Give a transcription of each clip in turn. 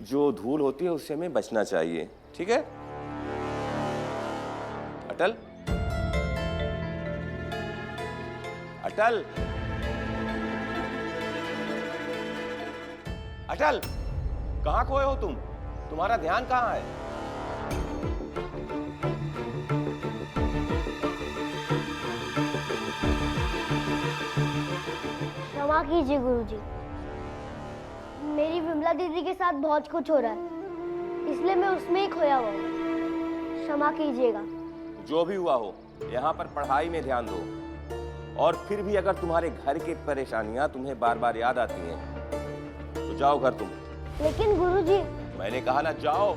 जो धूल होती है उससे हमें बचना चाहिए, ठीक है? अटल, अटल, अटल, कहाँ खोए हो तुम? तुम्हारा ध्यान कहाँ है? क्षमा कीजिए गुरुजी, मेरी विमला दीदी के साथ बहुत कुछ हो रहा है, इसलिए मैं उसमें ही खोया हुआ हूँ। क्षमा कीजिएगा। जो भी हुआ हो, यहाँ पर पढ़ाई में ध्यान दो। और फिर भी अगर तुम्हारे घर की परेशानियां तुम्हें बार बार याद आती हैं, तो जाओ घर तुम। लेकिन गुरुजी, मैंने कहा ना, जाओ।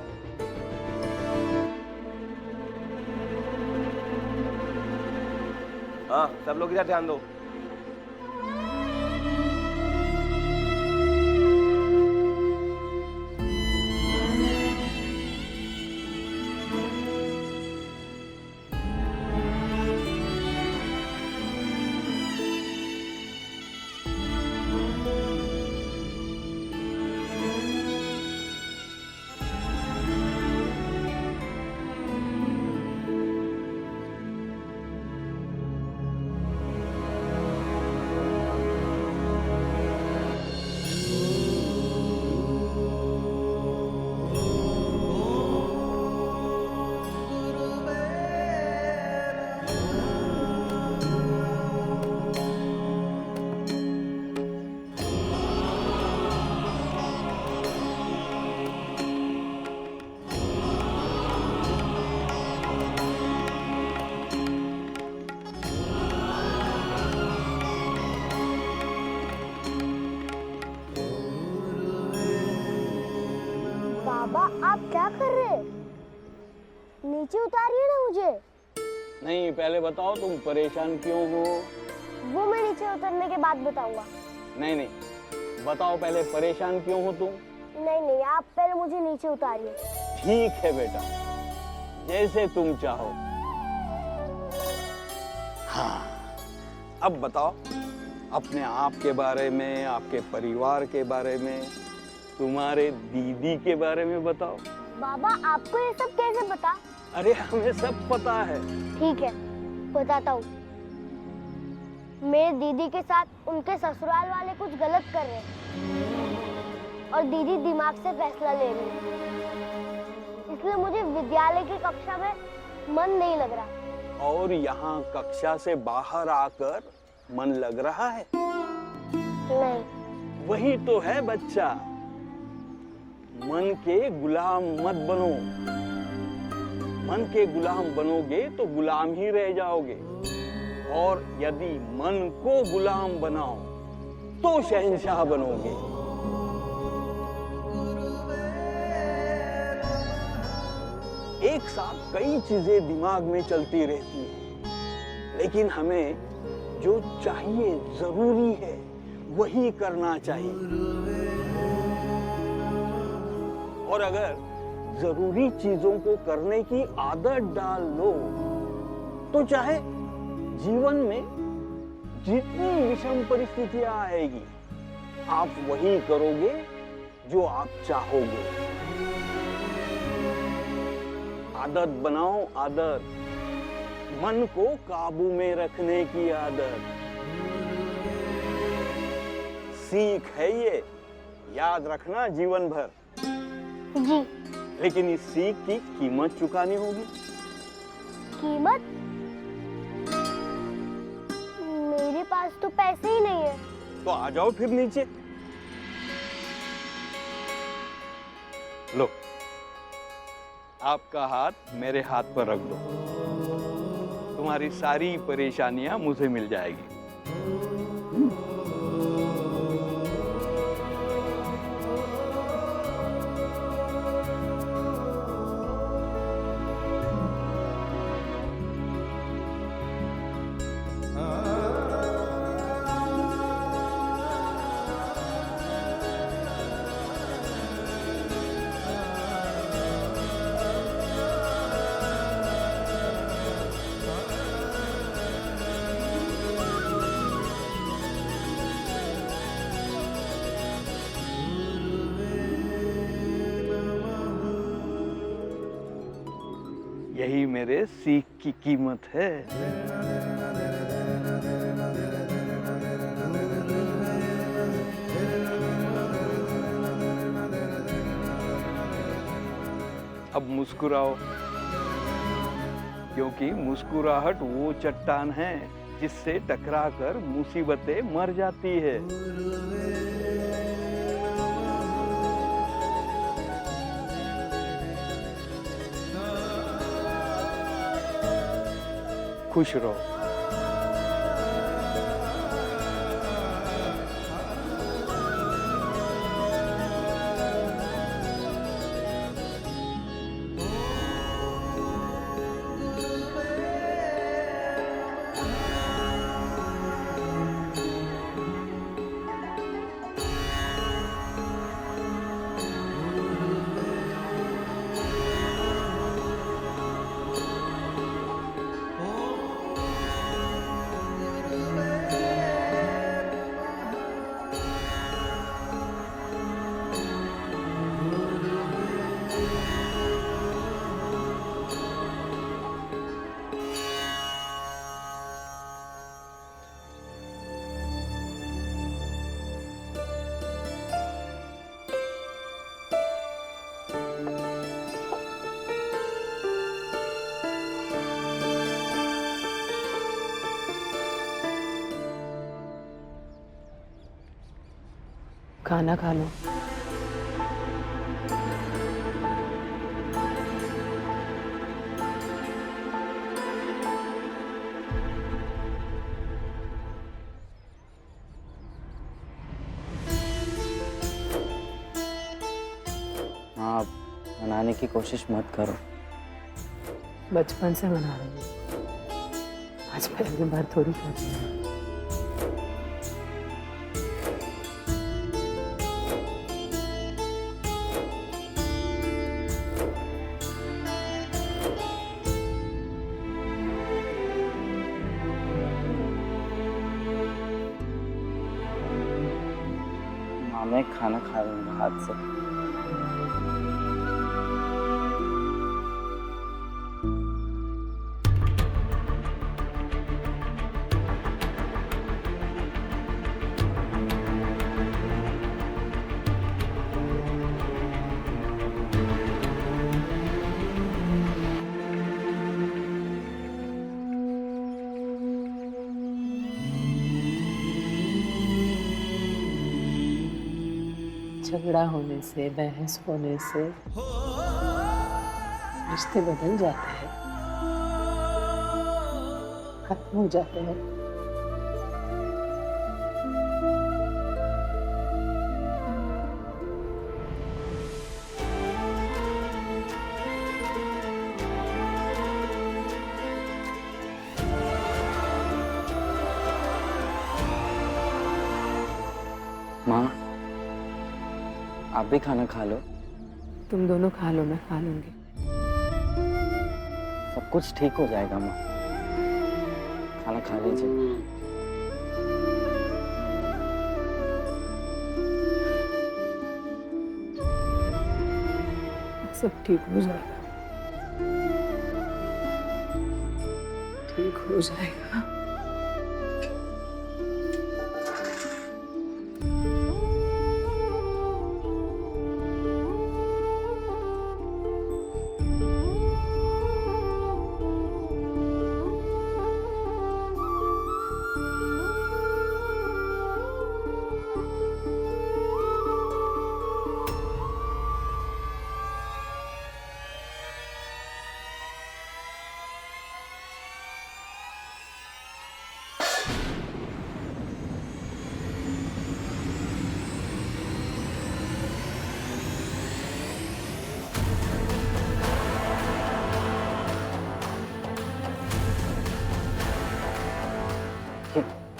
हाँ, सब लोग इधर ध्यान दो। बाबा आप क्या कर रहे हैं? नीचे उतारिए ना मुझे। नहीं, पहले बताओ तुम परेशान क्यों हो? वो मैं नीचे उतरने के बाद बताऊंगा। नहीं नहीं, बताओ पहले परेशान क्यों हो तुम? नहीं नहीं, आप पहले मुझे नीचे उतारिए। ठीक है बेटा, जैसे तुम चाहो। हाँ, अब बताओ अपने आप के बारे में, आपके परिवार के बारे में, तुम्हारे दीदी के बारे में बताओ। बाबा आपको ये सब कैसे पता? अरे हमें सब पता है। ठीक है, बताता हूँ। मेरे दीदी के साथ उनके ससुराल वाले कुछ गलत कर रहे हैं और दीदी दिमाग से फैसला ले रही है, इसलिए मुझे विद्यालय की कक्षा में मन नहीं लग रहा। और यहाँ कक्षा से बाहर आकर मन लग रहा है? नहीं। वही तो है बच्चा, मन के गुलाम मत बनो। मन के गुलाम बनोगे तो गुलाम ही रह जाओगे, और यदि मन को गुलाम बनाओ तो शहंशाह बनोगे। एक साथ कई चीजें दिमाग में चलती रहती हैं, लेकिन हमें जो चाहिए, जरूरी है, वही करना चाहिए। और अगर जरूरी चीजों को करने की आदत डाल लो तो चाहे जीवन में जितनी विषम परिस्थितियां आएगी, आप वही करोगे जो आप चाहोगे। आदत बनाओ, आदत, मन को काबू में रखने की आदत। सीख है ये, याद रखना जीवन भर। जी। लेकिन इस सीख की कीमत चुकानी होगी। कीमत? मेरे पास तो पैसे ही नहीं है। तो आ जाओ फिर नीचे। लो, आपका हाथ मेरे हाथ पर रख दो, तुम्हारी सारी परेशानियां मुझे मिल जाएगी। यही मेरे सीख की कीमत है। अब मुस्कुराओ, क्योंकि मुस्कुराहट वो चट्टान है जिससे टकराकर मुसीबतें मर जाती है। खुश रहो। खाना खा लो। हाँ, मनाने की कोशिश मत करो। बचपन से मना रही हूँ, आज पहली बार थोड़ी कर रही हूँ। माँ, मैं खाना खा लूंगा हाथ से। झगड़ा होने से, बहस होने से रिश्ते बदल जाते हैं, खत्म हो जाते हैं। माँ, आप भी खाना खा लो। तुम दोनों खा लो, मैं खा लूंगी। सब कुछ ठीक हो जाएगा माँ, खाना खा लीजिए। सब ठीक हो जाएगा, ठीक हो जाएगा।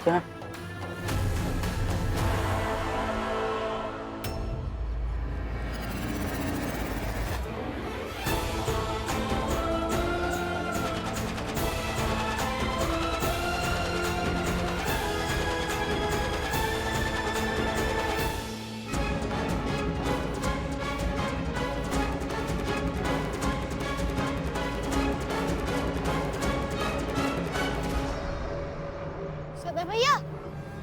क्या? सदा भैया,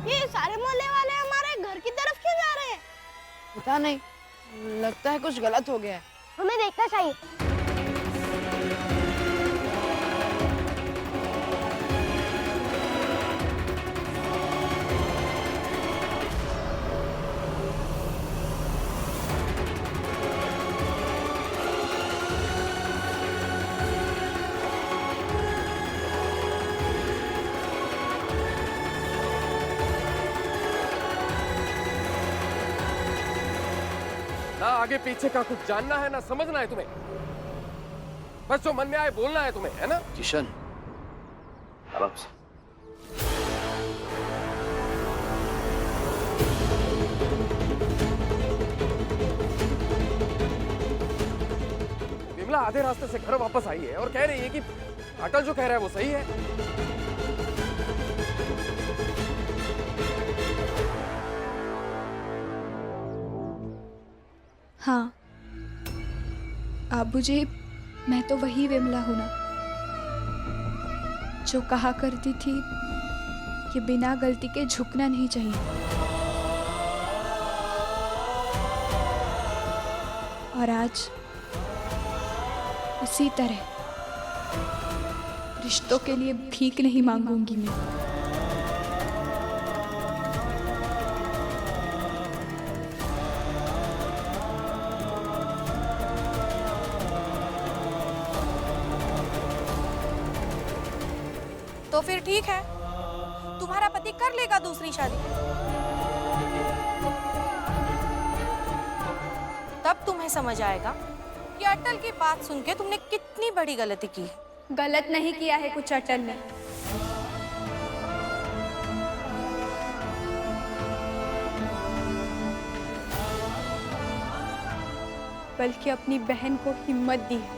ये सारे मोहल्ले वाले हमारे घर की तरफ क्यों जा रहे हैं? पता नहीं, लगता है कुछ गलत हो गया है। हमें देखना चाहिए। ना आगे पीछे का कुछ जानना है ना समझना है तुम्हें। बस जो मन में आए बोलना है तुम्हें, है ना? किशन, आराम से। विमला आधे रास्ते से घर वापस आई है और कह रही है कि अटल जो कह रहा है वो सही है। हाँ आबूजी, मैं तो वही विमला हूं ना जो कहा करती थी कि बिना गलती के झुकना नहीं चाहिए। और आज उसी तरह रिश्तों के लिए भीख नहीं मांगूंगी मैं। तो फिर ठीक है, तुम्हारा पति कर लेगा दूसरी शादी। तब तुम्हें समझ आएगा कि अटल की बात सुन के तुमने कितनी बड़ी गलती की। गलत नहीं किया है कुछ अटल ने। बल्कि अपनी बहन को हिम्मत दी है।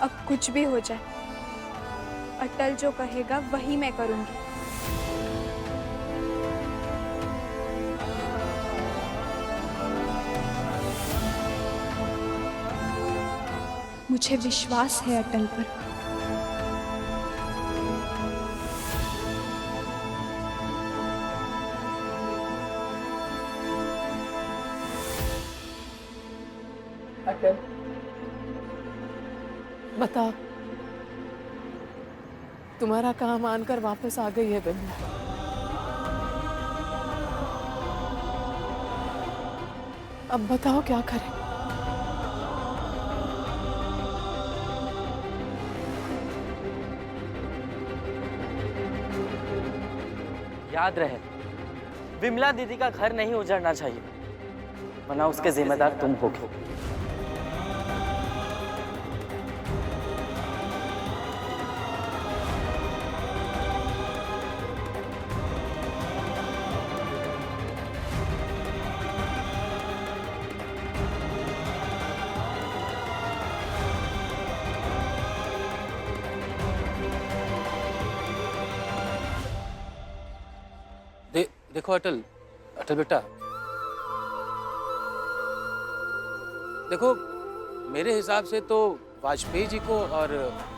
अब कुछ भी हो जाए, अटल जो कहेगा वही मैं करूंगी। मुझे विश्वास है अटल पर। अटल, बताओ, तुम्हारा काम मानकर वापस आ गई है विमला। अब बताओ क्या करें? याद रहे, विमला दीदी का घर नहीं उजड़ना चाहिए, वरना उसके जिम्मेदार तुम होगे। देखो अटल बेटा, देखो मेरे हिसाब से तो वाजपेयी जी को और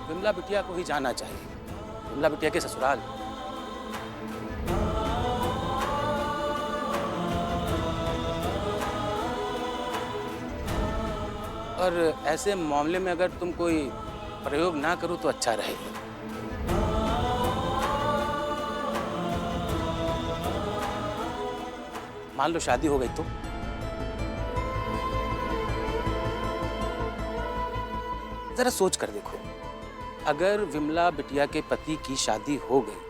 विमला बिटिया को ही जाना चाहिए, विमला बिटिया के ससुराल। और ऐसे मामले में अगर तुम कोई प्रयोग ना करो तो अच्छा रहेगा। मान लो शादी हो गई तो जरा सोच कर देखो, अगर विमला बिटिया के पति की शादी हो गई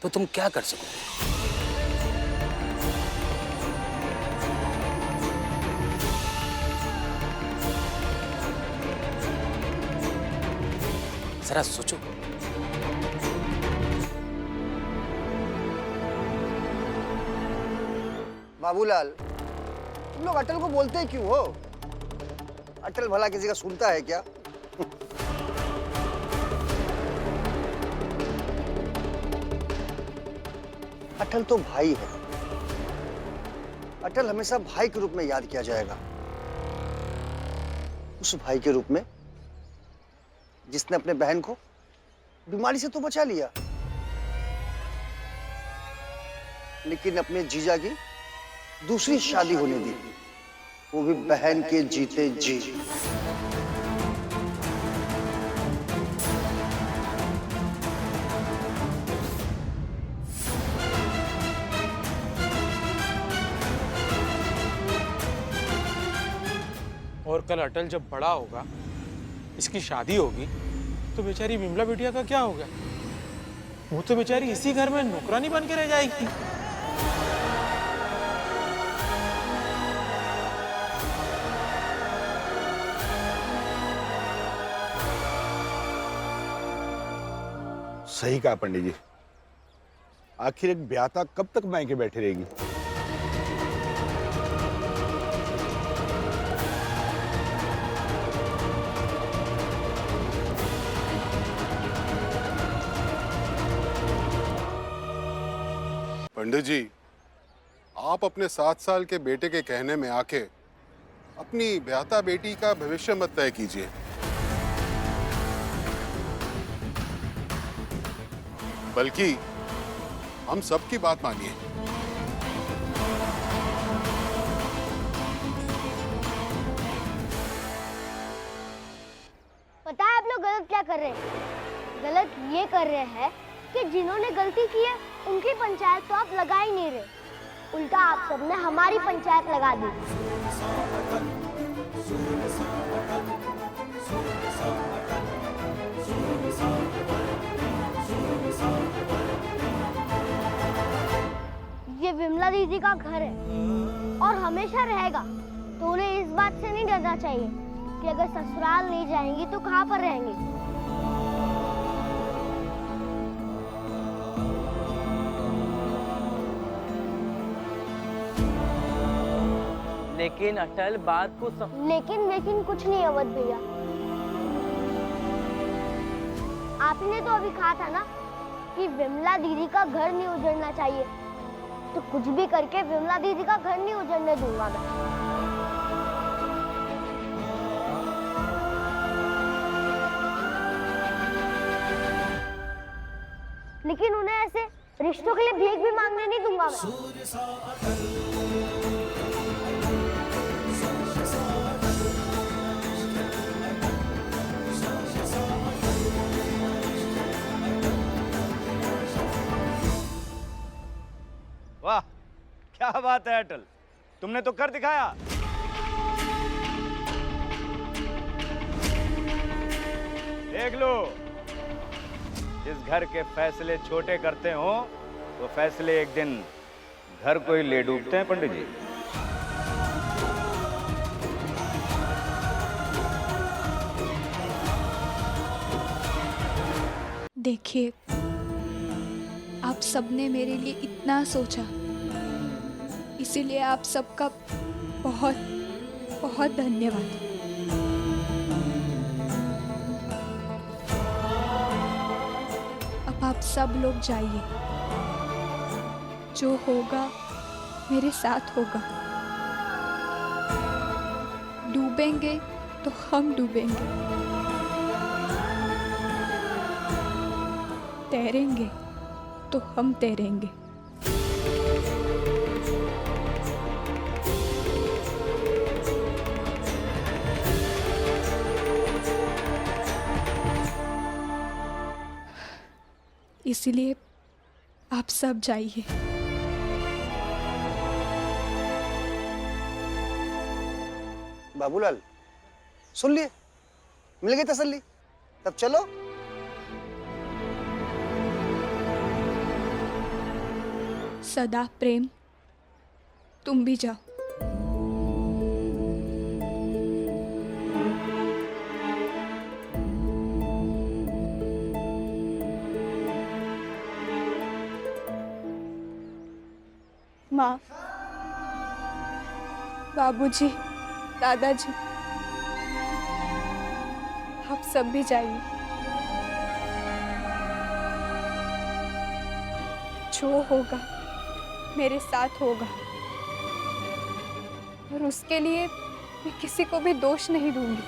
तो तुम क्या कर सकोगे? जरा सोचो। बाबूलाल, तुम लोग अटल को बोलते क्यों हो? अटल भला किसी का सुनता है क्या? अटल तो भाई है। अटल हमेशा भाई के रूप में याद किया जाएगा। उस भाई के रूप में जिसने अपने बहन को बीमारी से तो बचा लिया, लेकिन अपने जीजा की दूसरी शादी होने दी, वो भी बहन के जीते जी। और कल अटल जब बड़ा होगा, इसकी शादी होगी, तो बेचारी विमला बिटिया का क्या होगा? वो तो बेचारी इसी घर में नौकरानी बन के रह जाएगी। सही कहा पंडित जी। आखिर एक ब्याता कब तक मायके बैठे रहेगी? पंडित जी, आप अपने 7 साल के बेटे के कहने में आके अपनी ब्याता बेटी का भविष्य मत तय कीजिए। बल्कि हम सबकी बात मानिए। पता है आप लोग गलत क्या कर रहे हैं? गलत ये कर रहे हैं कि जिन्होंने गलती की है उनकी पंचायत तो आप लगा ही नहीं रहे, उल्टा आप सबने हमारी पंचायत लगा दी। ये विमला दीदी का घर है और हमेशा रहेगा, तो उन्हें इस बात से नहीं डरना चाहिए कि अगर ससुराल नहीं जाएंगी तो कहाँ पर रहेंगी। लेकिन अटल बात को लेकिन कुछ नहीं अवध भैया। आप ही ने तो अभी कहा था ना कि विमला दीदी का घर नहीं उजड़ना चाहिए, तो कुछ भी करके विमला दीदी का घर नहीं उजड़ने दूंगा मैं। लेकिन उन्हें ऐसे रिश्तों के लिए भीख भी मांगने नहीं दूंगा मैं। वाह, क्या बात है अटल, तुमने तो कर दिखाया। देख लो, जिस घर के फैसले छोटे करते हो वो फैसले एक दिन घर को ही ले डूबते हैं पंडित जी। देखिए, आप सबने मेरे लिए इतना सोचा, इसीलिए आप सबका बहुत बहुत धन्यवाद। अब आप सब लोग जाइए, जो होगा मेरे साथ होगा। डूबेंगे तो हम डूबेंगे, तैरेंगे तो हम तैरेंगे। इसलिए आप सब जाइए। बाबूलाल, सुन लिए, मिल गई तसल्ली, तब चलो। सदा प्रेम, तुम भी जाओ। माँ, बाबूजी, दादाजी, आप सब भी जाइए। जो होगा मेरे साथ होगा, और उसके लिए मैं किसी को भी दोष नहीं दूंगी।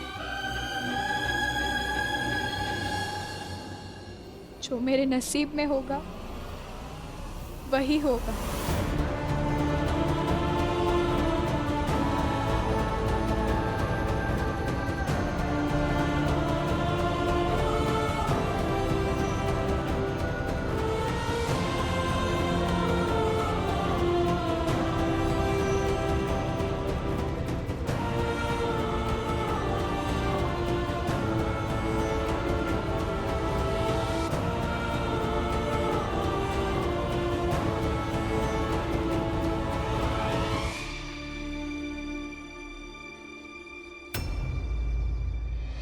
जो मेरे नसीब में होगा वही होगा।